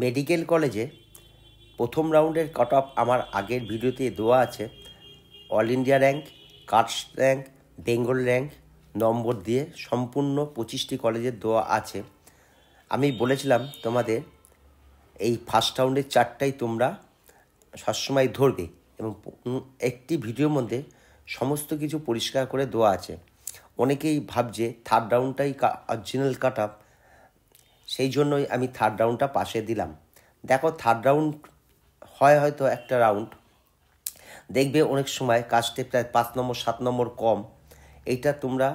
Medical কলেজে প্রথম রাউন্ডের কাট অফ আমার আগের ভিডিওতে দেওয়া আছে। All India rank, caste rank, Bengal rank number দিয়ে সম্পূর্ণ 25টি কলেজের দেওয়া আছে। আমি বলেছিলাম তোমাদের এই ফার্স্ট রাউন্ডের চারটাই তোমরা সবসময় ধরবে এবং একটি ভিডিওর মধ্যে সমস্ত কিছু পরিষ্কার করে দেওয়া আছে। অনেকেই ভাবছে থার্ড রাউন্ডটাই অরিজিনাল কাট অফ, সেই জন্যই আমি থার্ড রাউন্ডটা পাশে দিলাম। দেখো, থার্ড রাউন্ড হয়তো একটা রাউন্ড দেখবে অনেক সময় কাস্টে প্রায় 5 নম্বর 7 নম্বর কম। এইটা তোমরা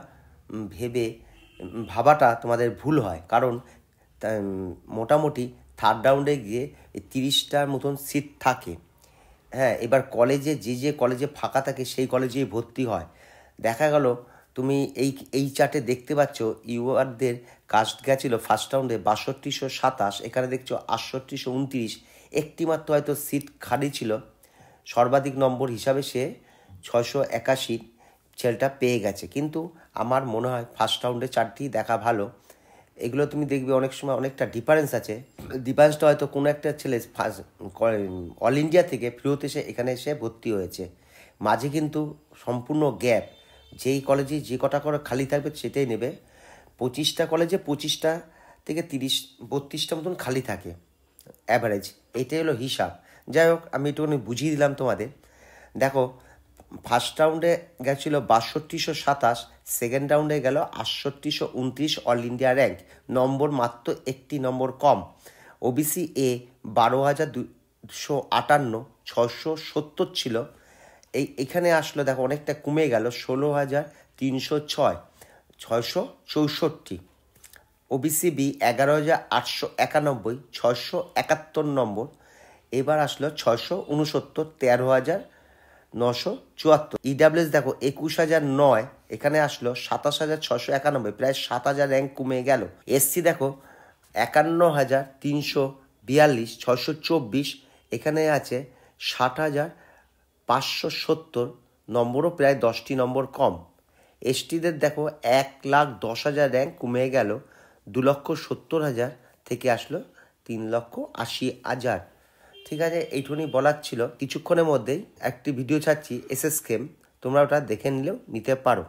ভাবাটা তোমাদের ভুল হয়, কারণ মোটামুটি থার্ড রাউন্ডে গিয়ে 30টার মতন সিট থাকে। হ্যাঁ, এবার কলেজে যে কলেজে ফাঁকা থাকে সেই কলেজেই ভর্তি হয়। দেখা গেল তুমি এই চার্টে দেখতে পাচ্ছ ইউআরদের কাস্ট গেছিলো ফার্স্ট রাউন্ডে 6227, এখানে দেখছো 6829। একটি মাত্র হয়তো সিট খালি ছিল, সর্বাধিক নম্বর হিসাবে সে 681 ছেলেটা পেয়ে গেছে। কিন্তু আমার মনে হয় ফার্স্ট রাউন্ডে চারটি দেখা ভালো। এগুলো তুমি দেখবে অনেক সময় অনেকটা ডিফারেন্স আছে। ডিফারেন্সটা হয়তো কোনো একটা ছেলে অল ইন্ডিয়া থেকে ফেরত এসে এখানে এসে ভর্তি হয়েছে, মাঝে কিন্তু সম্পূর্ণ গ্যাপ। যেই কলেজে যে কটা করে খালি থাকবে সেটাই নেবে। 25টা কলেজে 25টা থেকে 32টা মতন খালি থাকে অ্যাভারেজ, এইটাই হলো হিসাব। যাই হোক, আমি একটুখানি বুঝিয়ে দিলাম তোমাদের। দেখো, ফার্স্ট রাউন্ডে গেছিলো 6227, সেকেন্ড রাউন্ডে গেল 6829 অল ইন্ডিয়া র্যাঙ্ক, নম্বর মাত্র একটি নম্বর কম। ওবিসি এ 12,258, 670 ছিল, এইখানে আসলো দেখো অনেকটা কমে গেল, 16,306, 664। ওবিসি বি 11,891, 671 নম্বর, এবার আসলো 669, 13,974। ইডাব্লিউএস দেখো 21,009, এখানে আসলো 27,691, প্রায় 7,000 র্যাঙ্ক কমে গেল। এসসি দেখো 51,342, 624, এখানে আছে 60,570 নম্বরও, প্রায় 10টি নম্বর কম। এসটিদের দেখো 1,10,000 র্যাঙ্ক কমে গেল, 2,70,000 থেকে আসলো 3,80,000। ঠিক আছে, এইটুকুনি বলার ছিল। কিছুক্ষণের মধ্যেই একটি ভিডিও ছাড়ছি এসএস কেম, তোমরা ওটা দেখে নিতে পারো।